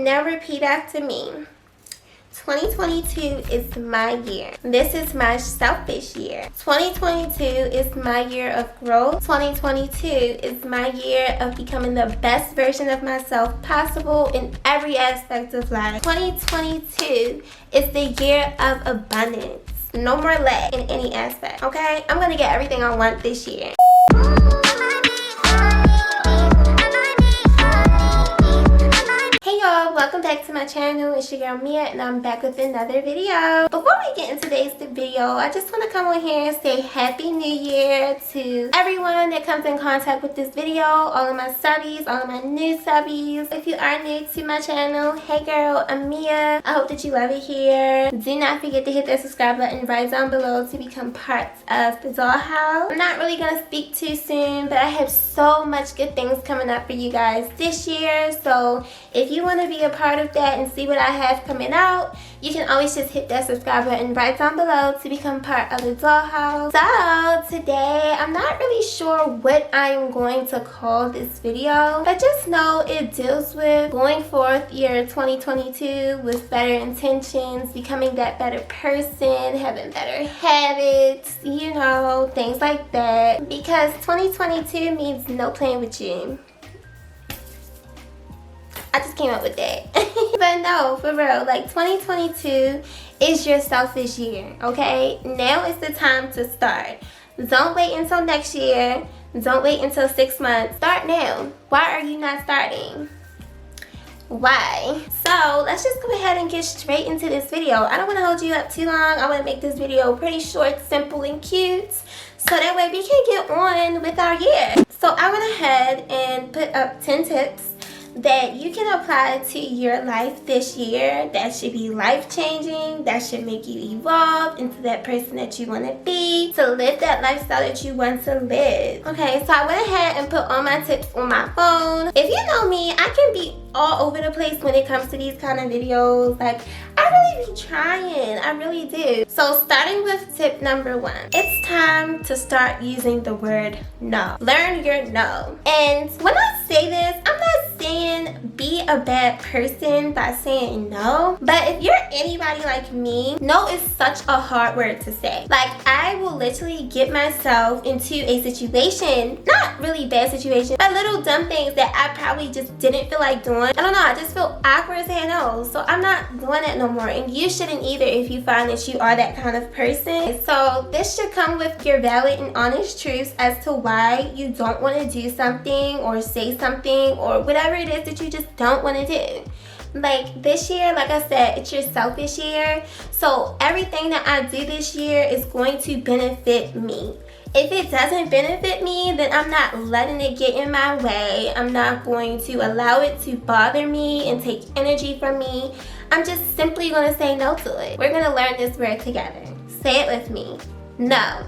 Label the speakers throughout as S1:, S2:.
S1: Now repeat after me. 2022 is my year. This is my selfish year. 2022 is my year of growth. 2022 is my year of becoming the best version of myself possible in every aspect of life. 2022 is the year of abundance. No more lack in any aspect, okay? I'm gonna get everything I want this year. Welcome back to my channel. It's your girl Miaa and I'm back with another video. Before we get into today's video, I just want to come on here and say Happy New Year to everyone that comes in contact with this video, all of my subbies, all of my new subbies. If you are new to my channel, hey girl, I'm Miaa. I hope that you love it here. Do not forget to hit that subscribe button right down below to become part of the Dollhouse. I'm not really going to speak too soon, but I have so much good things coming up for you guys this year. So if you want to be a part of that and see what I have coming out, you can always just hit that subscribe button right down below to become part of the Dollhouse. So today I'm not really sure what I'm going to call this video, but just know it deals with going forth year 2022 with better intentions, becoming that better person, having better habits, you know, things like that, because 2022 means no playing with you. I just came up with that. But no, for real, like 2022 is your selfish year, okay? Now is the time to start. Don't wait until next year. Don't wait until 6 months. Start now. Why are you not starting? Why? So let's just go ahead and get straight into this video. I don't want to hold you up too long. I want to make this video pretty short, simple, and cute, so that way we can get on with our year. So I went ahead and put up 10 tips that you can apply to your life this year that should be life-changing, that should make you evolve into that person that you want to be, to live that lifestyle that you want to live. Okay, so I went ahead and put all my tips on my phone. If you know me, I can be all over the place when it comes to these kind of videos. Like, I really be trying, I really do. So starting with tip number 1, it's time to start using the word no. Learn your no. And when I say this, I'm not saying be a bad person by saying no, but if you're anybody like me, no is such a hard word to say. Like, I will literally get myself into a situation, not really bad situation, but little dumb things that I probably just didn't feel like doing. I don't know, I just feel awkward saying no, so I'm not doing that no more, and you shouldn't either if you find that you are that kind of person. So this should come with your valid and honest truths as to why you don't want to do something or say something or whatever it is that you just don't want to do. Like this year, like I said, it's your selfish year, so everything that I do this year is going to benefit me. If it doesn't benefit me, then I'm not letting it get in my way. I'm not going to allow it to bother me and take energy from me. I'm just simply going to say no to it. We're going to learn this word together. Say it with me. No.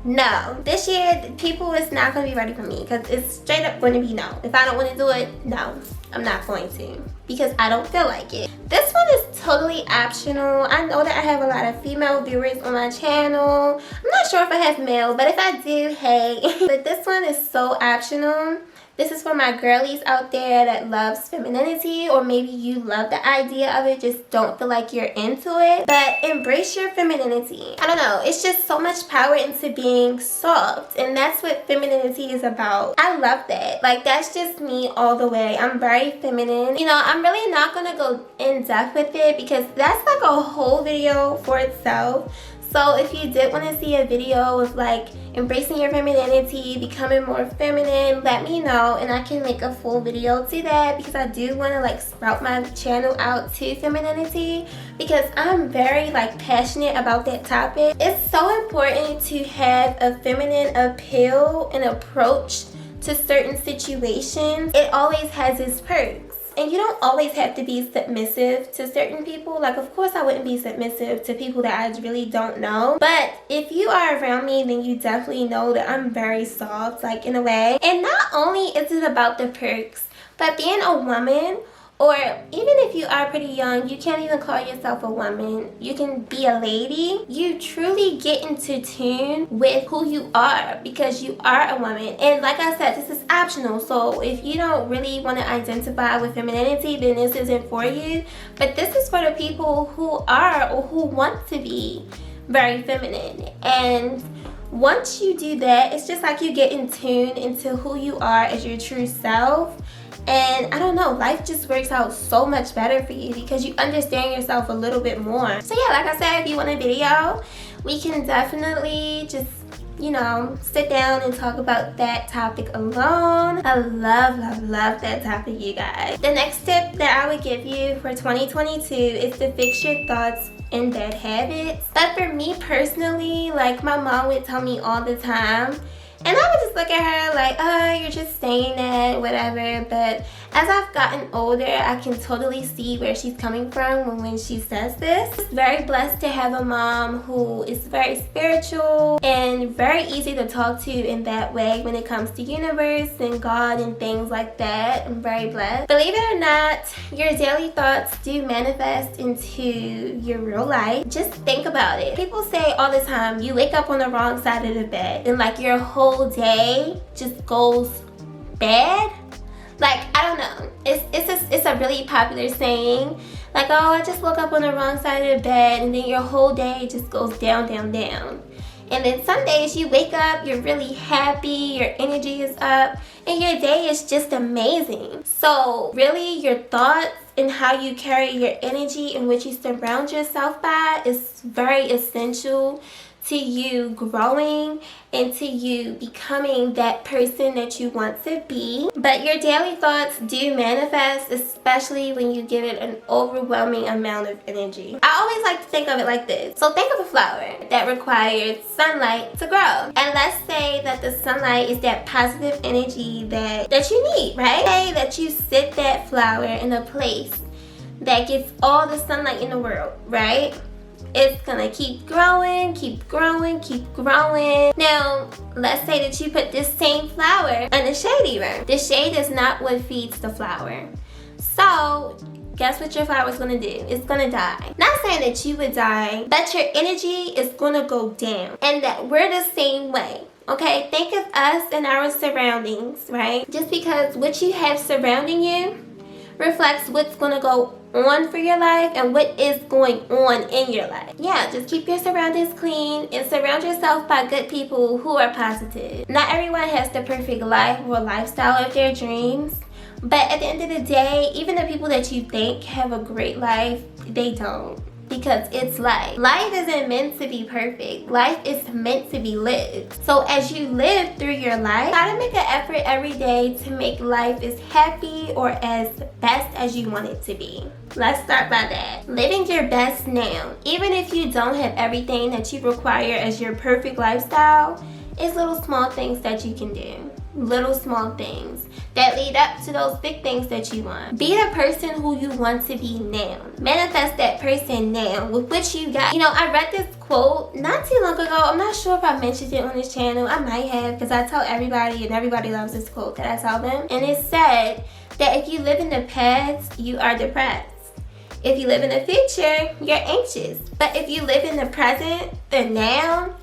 S1: No. This year, people is not going to be ready for me because it's straight up going to be no. If I don't want to do it, no. I'm not going to, because I don't feel like it. This one is totally optional. I know that I have a lot of female viewers on my channel. I'm not sure if I have male, but if I do, hey. But this one is so optional. This is for my girlies out there that loves femininity, or maybe you love the idea of it, just don't feel like you're into it. But embrace your femininity. I don't know, it's just so much power into being soft, and that's what femininity is about. I love that. Like, that's just me all the way. I'm very feminine. You know, I'm really not gonna go in depth with it because that's like a whole video for itself. So if you did want to see a video of like embracing your femininity, becoming more feminine, let me know and I can make a full video to that, because I do want to like sprout my channel out to femininity, because I'm very like passionate about that topic. It's so important to have a feminine appeal and approach to certain situations. It always has its perks. And you don't always have to be submissive to certain people. Like, of course I wouldn't be submissive to people that I really don't know. But if you are around me, then you definitely know that I'm very soft, like in a way. And not only is it about the perks, but being a woman or even if you are pretty young, you can't even call yourself a woman, you can be a lady, you truly get into tune with who you are because you are a woman. And like I said, this is optional, so if you don't really want to identify with femininity, then this isn't for you. But this is for the people who are or who want to be very feminine. And once you do that, it's just like you get in tune into who you are as your true self. And I don't know, life just works out so much better for you because you understand yourself a little bit more. So yeah, like I said, if you want a video, we can definitely just, you know, sit down and talk about that topic alone. I love that topic, you guys. The next tip that I would give you for 2022 is to fix your thoughts and bad habits. But for me personally, like my mom would tell me all the time, and I would just look at her like, oh, you're just saying that, whatever. But as I've gotten older, I can totally see where she's coming from when she says this. I'm very blessed to have a mom who is very spiritual and very easy to talk to in that way when it comes to universe and God and things like that. I'm very blessed. Believe it or not, your daily thoughts do manifest into your real life. Just think about it. People say all the time, you wake up on the wrong side of the bed and like your whole day just goes bad. Like, I don't know, it's a really popular saying, like, oh, I just woke up on the wrong side of the bed, and then your whole day just goes down. And then some days you wake up, you're really happy, your energy is up, and your day is just amazing. So really, your thoughts and how you carry your energy and what you surround yourself by is very essential to you growing and to you becoming that person that you want to be. But your daily thoughts do manifest, especially when you give it an overwhelming amount of energy. I always like to think of it like this. So think of a flower that requires sunlight to grow. And let's say that the sunlight is that positive energy that you need, right? Say that you sit that flower in a place that gets all the sunlight in the world, right? It's gonna keep growing. Now, let's say that you put this same flower in a shady room. The shade is not what feeds the flower. So, guess what your flower is gonna do? It's gonna die. Not saying that you would die, but your energy is gonna go down. And that we're the same way. Okay, think of us and our surroundings, right? Just because what you have surrounding you reflects what's gonna go on for your life and what is going on in your life. Yeah, just keep your surroundings clean and surround yourself by good people who are positive. Not everyone has the perfect life or lifestyle of their dreams, but at the end of the day, even the people that you think have a great life, they don't. Because it's life. Life isn't meant to be perfect. Life is meant to be lived. So as you live through your life, try to make an effort every day to make life as happy or as best as you want it to be. Let's start by that. Living your best now. Even if you don't have everything that you require as your perfect lifestyle, it's little small things that you can do. Little small things that lead up to those big things that you want. Be the person who you want to be now. Manifest that person now with what you got. You know, I read this quote not too long ago. I'm not sure if I mentioned it on this channel. I might have, because I tell everybody and everybody loves this quote that I tell them. And it said that if you live in the past, you are depressed. If you live in the future, you're anxious. But if you live in the present, the now,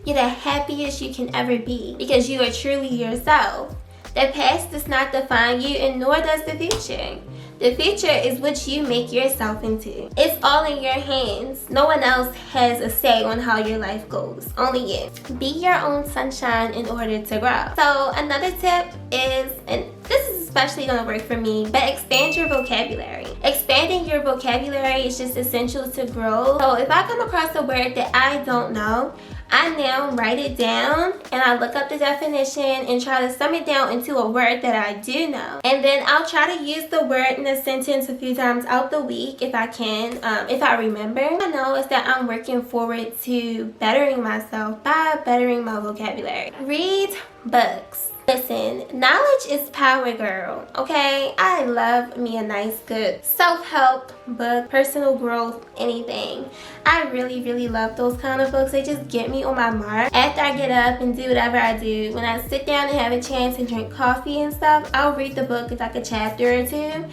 S1: you're the happiest you can ever be because you are truly yourself. The past does not define you, and nor does the future. The future is what you make yourself into. It's all in your hands. No one else has a say on how your life goes. Only you. Be your own sunshine in order to grow. So another tip is, and this is especially going to work for me, but expand your vocabulary. Expanding your vocabulary is just essential to grow. So if I come across a word that I don't know, I now write it down and I look up the definition and try to sum it down into a word that I do know. And then I'll try to use the word in a sentence a few times out the week if I can, if I remember. I know is that I'm working forward to bettering myself by bettering my vocabulary. Read books. Listen, knowledge is power, girl, okay? I love me a nice, good self-help book, personal growth, anything. I really love those kind of books. They just get me on my mark. After I get up and do whatever I do, when I sit down and have a chance and drink coffee and stuff, I'll read the book. It's like a chapter or two.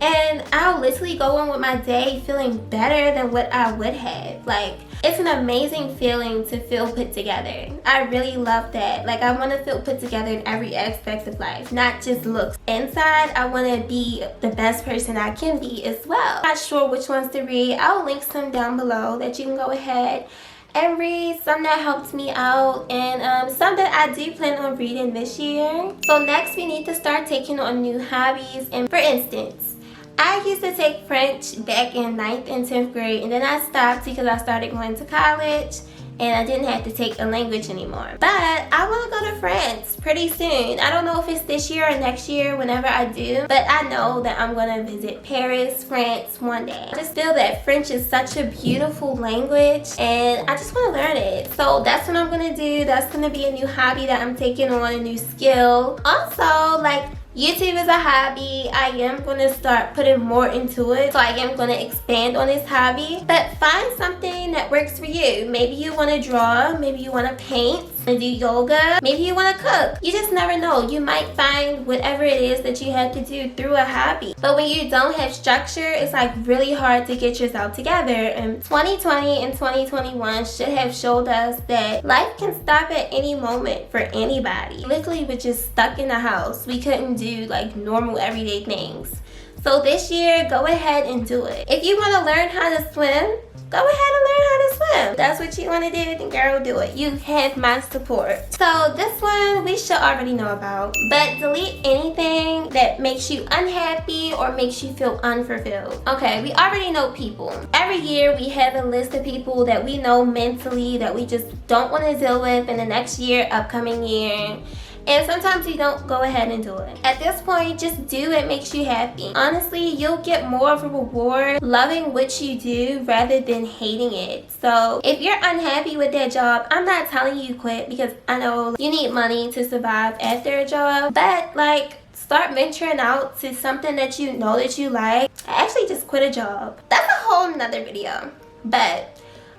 S1: and I'll literally go on with my day feeling better than what I would have. Like, it's an amazing feeling to feel put together. I really love that. Like, I want to feel put together in every aspect of life, not just looks. Inside, I want to be the best person I can be as well. Not sure which ones to read. I'll link some down below that you can go ahead and read. Some that helped me out, and some that I do plan on reading this year. So next, we need to start taking on new hobbies. And for instance, I used to take French back in 9th and 10th grade, and then I stopped because I started going to college and I didn't have to take a language anymore. But I want to go to France pretty soon. I don't know if it's this year or next year, whenever I do, but I know that I'm going to visit Paris, France one day. I just feel that French is such a beautiful language and I just want to learn it. So that's what I'm going to do. That's going to be a new hobby that I'm taking on, a new skill. Also, like, YouTube is a hobby. I am going to start putting more into it. So I am going to expand on this hobby. But find something that works for you. Maybe you want to draw. Maybe you want to paint. Do yoga. Maybe you want to cook. You just never know. You might find whatever it is that you have to do through a hobby. But when you don't have structure, it's like really hard to get yourself together. And 2020 and 2021 should have showed us that life can stop at any moment for anybody. Literally, we're just stuck in the house. We couldn't do like normal everyday things. So this year, go ahead and do it. If you want to learn how to swim, go ahead and learn how to swim. That's what you want to do, then girl, do it. You have my support. So this one we should already know about. But delete anything that makes you unhappy or makes you feel unfulfilled. Okay, we already know people. Every year we have a list of people that we know mentally that we just don't want to deal with in the next year, upcoming year. And sometimes you don't go ahead and do it. At this point, just do what makes you happy. Honestly, you'll get more of a reward loving what you do rather than hating it. So if you're unhappy with that job, I'm not telling you quit, because I know you need money to survive after a job. But like, start venturing out to something that you know that you like. I actually just quit a job. That's a whole nother video. But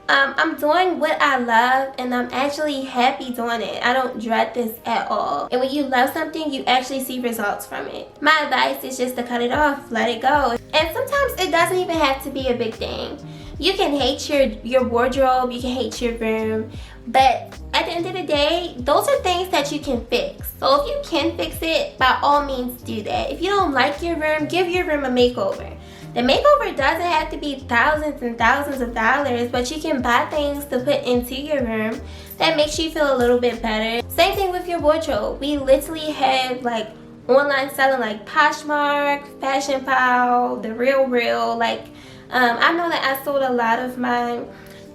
S1: I'm doing what I love and I'm actually happy doing it. I don't dread this at all. And when you love something, you actually see results from it. My advice is just to cut it off, let it go. And sometimes it doesn't even have to be a big thing. You can hate your wardrobe, you can hate your room, but at the end of the day, those are things that you can fix. So if you can fix it, by all means do that. If you don't like your room, give your room a makeover. The makeover doesn't have to be thousands and thousands of dollars, but you can buy things to put into your room that makes you feel a little bit better. Same thing with your wardrobe. We literally have like online selling like Poshmark, Fashion Pal, The Real. Like, I know that I sold a lot of my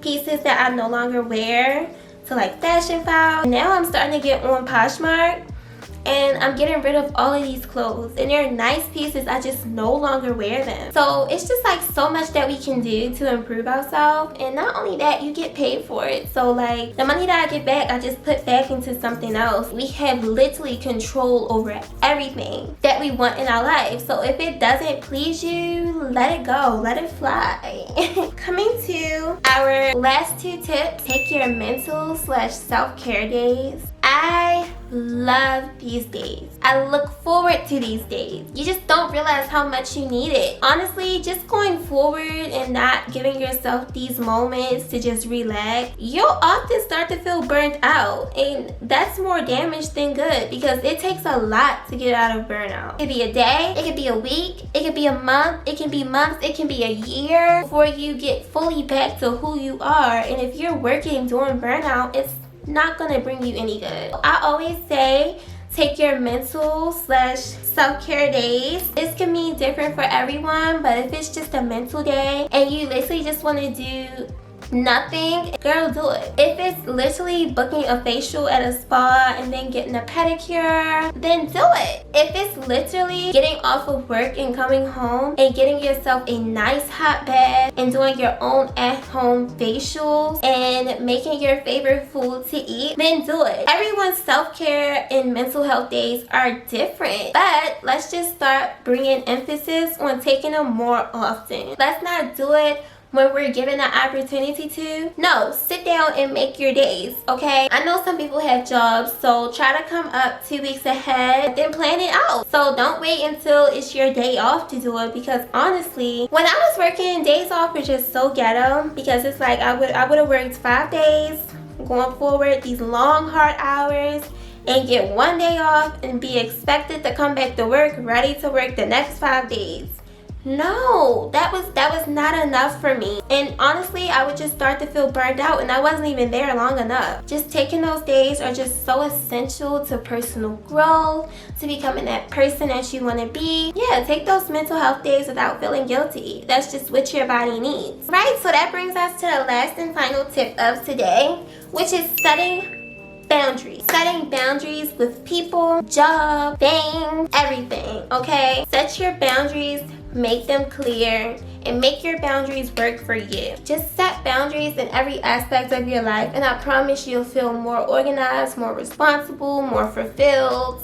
S1: pieces that I no longer wear to like Fashion Pal. Now I'm starting to get on Poshmark. And I'm getting rid of all of these clothes, and they're nice pieces, I just no longer wear them. So it's just like so much that we can do to improve ourselves, and not only that, you get paid for it. So like the money that I get back, I just put back into something else. We have literally control over everything that we want in our life. So if it doesn't please you, let it go, let it fly. Coming to our last two tips, take your mental/self-care days. I love these days. I look forward to these days. You just don't realize how much you need it. Honestly, just going forward and not giving yourself these moments to just relax, you'll often start to feel burnt out, and that's more damage than good, because it takes a lot to get out of burnout. It could be a day, it could be a week, it could be a month, it can be months, it can be a year before you get fully back to who you are. And if you're working during burnout, it's not gonna bring you any good. I always say take your mental/self-care days. This can mean different for everyone, but if it's just a mental day and you literally just want to do nothing, girl, do it. If it's literally booking a facial at a spa and then getting a pedicure, then do it. If it's literally getting off of work and coming home and getting yourself a nice hot bath and doing your own at-home facials and making your favorite food to eat, then do it. Everyone's self-care and mental health days are different, but let's just start bringing emphasis on taking them more often. Let's not do it when we're given the opportunity to. No, sit down and make your days, okay? I know some people have jobs, so try to come up 2 weeks ahead, then plan it out. So don't wait until it's your day off to do it, because honestly, when I was working, days off were just so ghetto, because it's like I would have worked 5 days going forward, these long hard hours, and get 1 day off and be expected to come back to work ready to work the next 5 days. No, that was not enough for me. And honestly, I would just start to feel burned out, and I wasn't even there long enough. Just taking those days are just so essential to personal growth, to becoming that person that you want to be. Yeah, take those mental health days without feeling guilty. That's just what your body needs. Right, so that brings us to the last and final tip of today, which is setting boundaries. Setting boundaries with people, job, things, everything, okay? Set your boundaries, make them clear, and make your boundaries work for you. Just set boundaries in every aspect of your life, and I promise you'll feel more organized, more responsible, more fulfilled.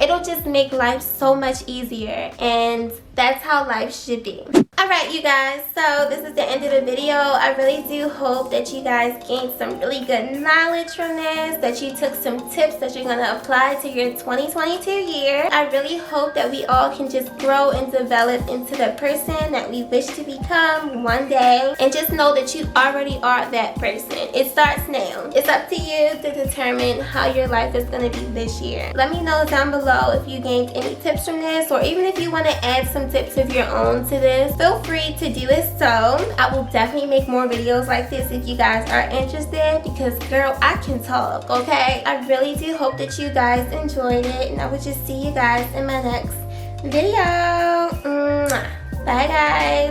S1: It'll just make life so much easier, and that's how life should be. Alright, you guys, so this is the end of the video. I really do hope that you guys gained some really good knowledge from this, that you took some tips that you're going to apply to your 2022 year. I really hope that we all can just grow and develop into the person that we wish to become one day, and just know that you already are that person. It starts now. It's up to you to determine how your life is going to be this year. Let me know down below if you gained any tips from this, or even if you want to add some tips of your own to this. Feel free to do it. So I will definitely make more videos like this if you guys are interested, because girl, I can talk, okay? I really do hope that you guys enjoyed it, and I will just see you guys in my next video. Bye guys.